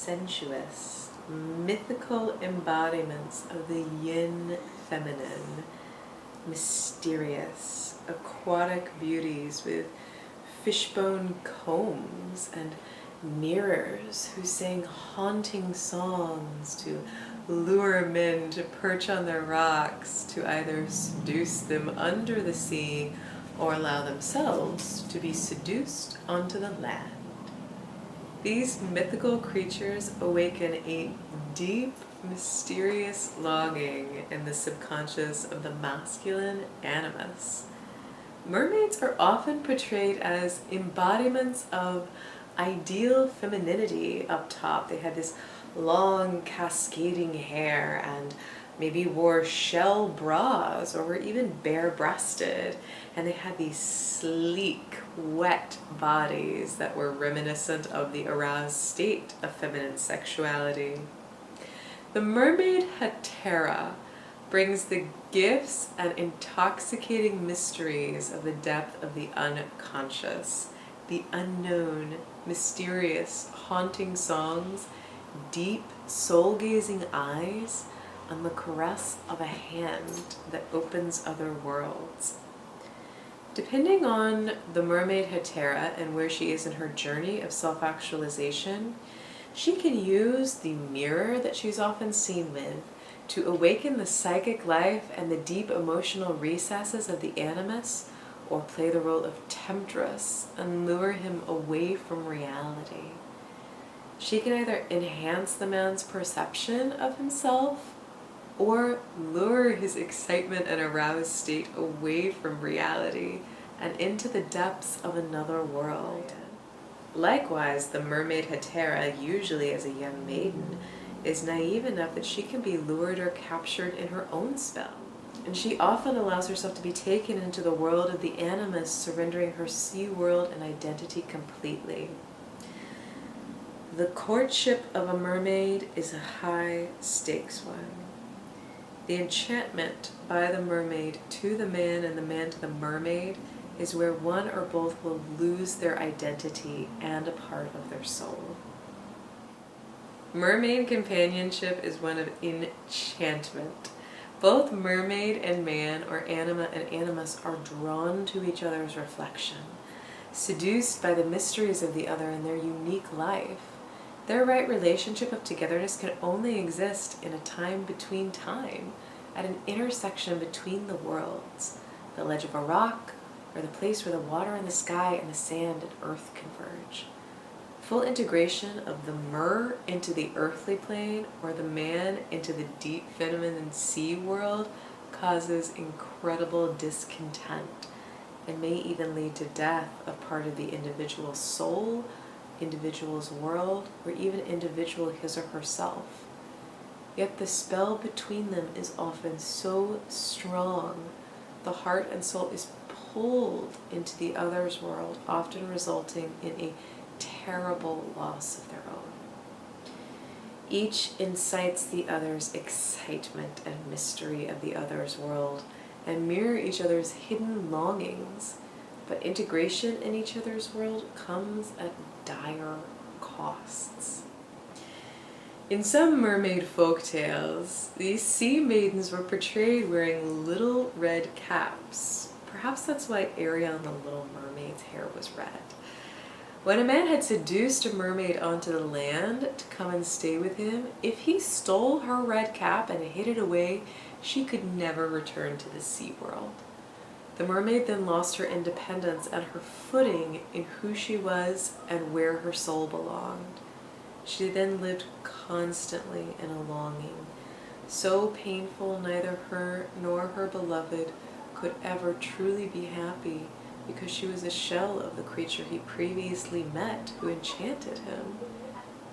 sensuous, mythical embodiments of the yin feminine, mysterious, aquatic beauties with fishbone combs and mirrors who sang haunting songs to lure men to perch on their rocks to either seduce them under the sea or allow themselves to be seduced onto the land. These mythical creatures awaken a deep, mysterious longing in the subconscious of the masculine animus. Mermaids are often portrayed as embodiments of ideal femininity up top. They had this long cascading hair and maybe wore shell bras or were even bare-breasted, and they had these sleek, wet bodies that were reminiscent of the aroused state of feminine sexuality. The mermaid Hetera brings the gifts and intoxicating mysteries of the depth of the unconscious, the unknown, mysterious, haunting songs, deep, soul-gazing eyes, and the caress of a hand that opens other worlds. Depending on the mermaid Hetera and where she is in her journey of self-actualization, she can use the mirror that she's often seen with to awaken the psychic life and the deep emotional recesses of the animus, or play the role of temptress and lure him away from reality. She can either enhance the man's perception of himself or lure his excitement and aroused state away from reality and into the depths of another world. Likewise, the mermaid Hetera, usually as a young maiden, is naive enough that she can be lured or captured in her own spell. And she often allows herself to be taken into the world of the animus, surrendering her sea world and identity completely. The courtship of a mermaid is a high-stakes one. The enchantment by the mermaid to the man and the man to the mermaid is where one or both will lose their identity and a part of their soul. Mermaid companionship is one of enchantment. Both mermaid and man, or anima and animus, are drawn to each other's reflection, seduced by the mysteries of the other and their unique life. Their right relationship of togetherness can only exist in a time between time, at an intersection between the worlds, the ledge of a rock, or the place where the water and the sky and the sand and earth converge. Full integration of the mer into the earthly plane or the man into the deep feminine sea world causes incredible discontent and may even lead to death of part of the individual's soul, individual's world, or even individual his or herself. Yet the spell between them is often so strong, the heart and soul is pulled into the other's world, often resulting in a terrible loss of their own. Each incites the other's excitement and mystery of the other's world and mirror each other's hidden longings, but integration in each other's world comes at dire costs. In some mermaid folktales, these sea maidens were portrayed wearing little red caps. Perhaps that's why Ariel in the Little Mermaid's hair was red. When a man had seduced a mermaid onto the land to come and stay with him, if he stole her red cap and hid it away, she could never return to the sea world. The mermaid then lost her independence and her footing in who she was and where her soul belonged. She then lived constantly in a longing, so painful neither her nor her beloved could ever truly be happy, because she was a shell of the creature he previously met who enchanted him.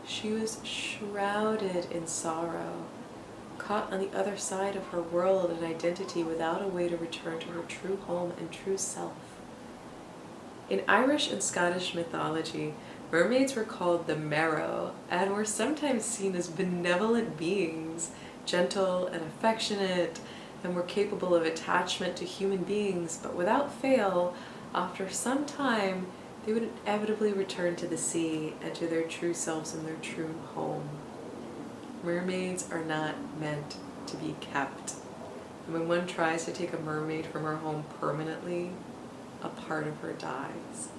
She was shrouded in sorrow, caught on the other side of her world and identity without a way to return to her true home and true self. In Irish and Scottish mythology, mermaids were called the Merrow and were sometimes seen as benevolent beings, gentle and affectionate, and were capable of attachment to human beings, but without fail, after some time, they would inevitably return to the sea and to their true selves and their true home. Mermaids are not meant to be kept. And when one tries to take a mermaid from her home permanently, a part of her dies.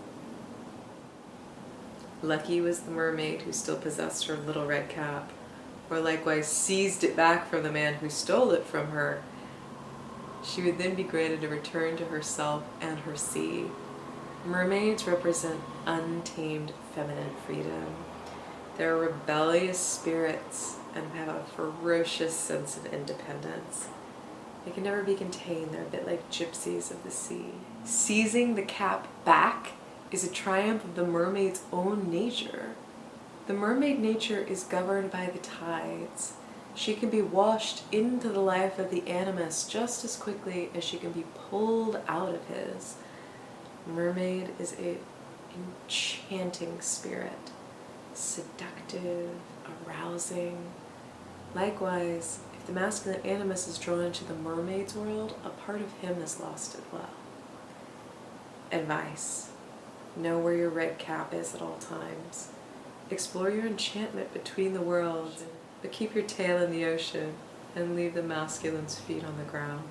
Lucky was the mermaid who still possessed her little red cap, or likewise seized it back from the man who stole it from her. She would then be granted a return to herself and her sea. Mermaids represent untamed feminine freedom. They're rebellious spirits and have a ferocious sense of independence. They can never be contained. They're a bit like gypsies of the sea. Seizing the cap back is a triumph of the mermaid's own nature. The mermaid nature is governed by the tides. She can be washed into the life of the animus just as quickly as she can be pulled out of his. Mermaid is an enchanting spirit, seductive, arousing. Likewise, if the masculine animus is drawn into the mermaid's world, a part of him is lost as well. Advice: know where your red cap is at all times. Explore your enchantment between the worlds, but keep your tail in the ocean and leave the masculine's feet on the ground.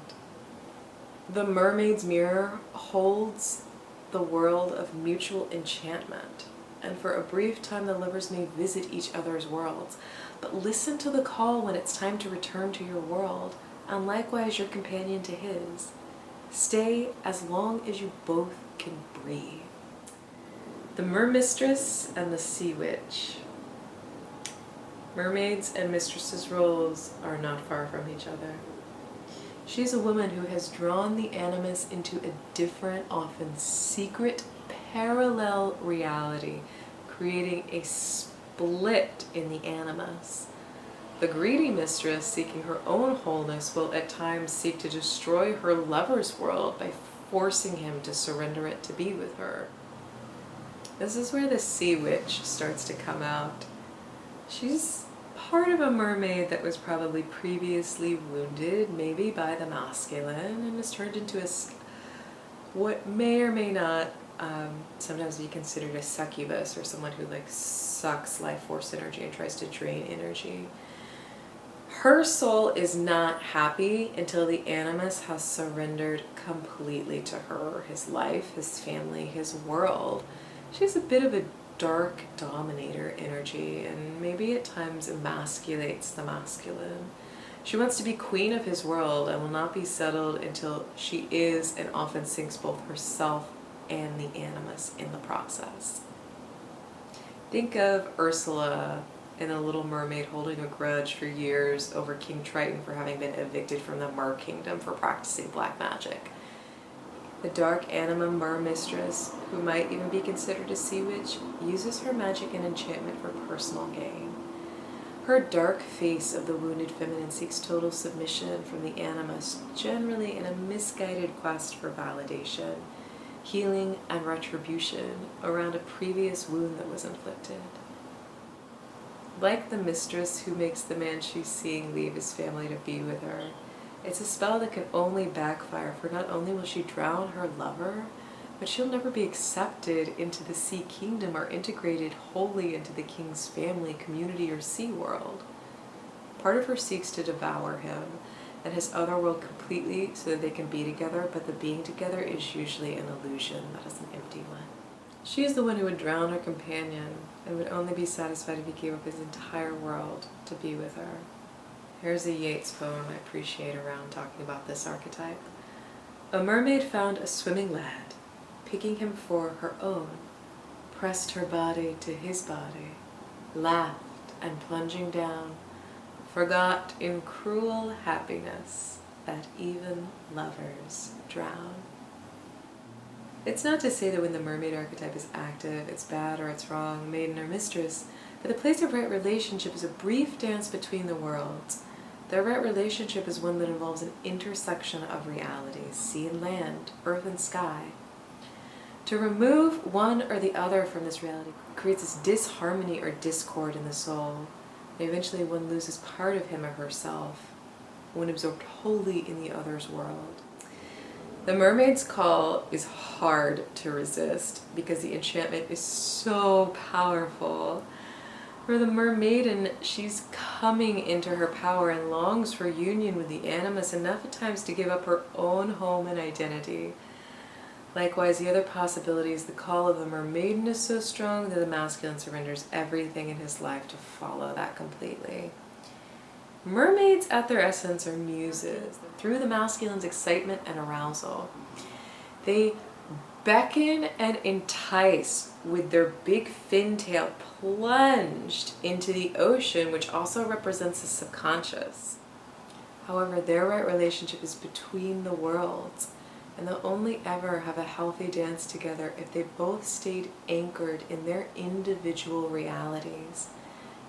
The mermaid's mirror holds the world of mutual enchantment, and for a brief time the lovers may visit each other's worlds, but listen to the call when it's time to return to your world, and likewise your companion to his. Stay as long as you both can breathe. The Mermistress and the Sea Witch. Mermaids and mistresses' roles are not far from each other. She is a woman who has drawn the animus into a different, often secret, parallel reality, creating a split in the animus. The greedy mistress, seeking her own wholeness, will at times seek to destroy her lover's world by forcing him to surrender it to be with her. This is where the Sea Witch starts to come out. She's part of a mermaid that was probably previously wounded, maybe by the masculine, and is turned into what may or may not sometimes be considered a succubus, or someone who like sucks life force energy and tries to drain energy. Her soul is not happy until the animus has surrendered completely to her, his life, his family, his world. She's a bit of a dark dominator energy, and maybe at times emasculates the masculine. She wants to be queen of his world and will not be settled until she is, and often sinks both herself and the animus in the process. Think of Ursula in The Little Mermaid holding a grudge for years over King Triton for having been evicted from the Mer Kingdom for practicing black magic. The dark anima mermistress, who might even be considered a sea witch, uses her magic and enchantment for personal gain. Her dark face of the wounded feminine seeks total submission from the animus, generally in a misguided quest for validation, healing, and retribution around a previous wound that was inflicted. Like the mistress who makes the man she's seeing leave his family to be with her, it's a spell that can only backfire, for not only will she drown her lover, but she'll never be accepted into the sea kingdom or integrated wholly into the king's family, community, or sea world. Part of her seeks to devour him and his other world completely so that they can be together, but the being together is usually an illusion, that is an empty one. She is the one who would drown her companion and would only be satisfied if he gave up his entire world to be with her. Here's a Yeats poem I appreciate around talking about this archetype. A mermaid found a swimming lad, picking him for her own, pressed her body to his body, laughed, and plunging down, forgot in cruel happiness that even lovers drown. It's not to say that when the mermaid archetype is active, it's bad or it's wrong, maiden or mistress, but the place of right relationship is a brief dance between the worlds. The right relationship is one that involves an intersection of realities, sea and land, earth and sky. To remove one or the other from this reality creates this disharmony or discord in the soul. And eventually one loses part of him or herself when absorbed wholly in the other's world. The mermaid's call is hard to resist because the enchantment is so powerful. For the mermaiden, she's coming into her power and longs for union with the animus enough at times to give up her own home and identity. Likewise, the other possibilities, the call of the mermaiden is so strong that the masculine surrenders everything in his life to follow that completely. Mermaids at their essence are muses. Through the masculine's excitement and arousal, they beckon and entice with their big fin tail plunged into the ocean, which also represents the subconscious. However, their right relationship is between the worlds, and they'll only ever have a healthy dance together if they both stayed anchored in their individual realities,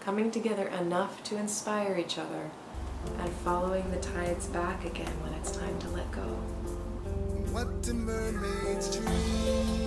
coming together enough to inspire each other and following the tides back again when it's time to let go. What do mermaids dream?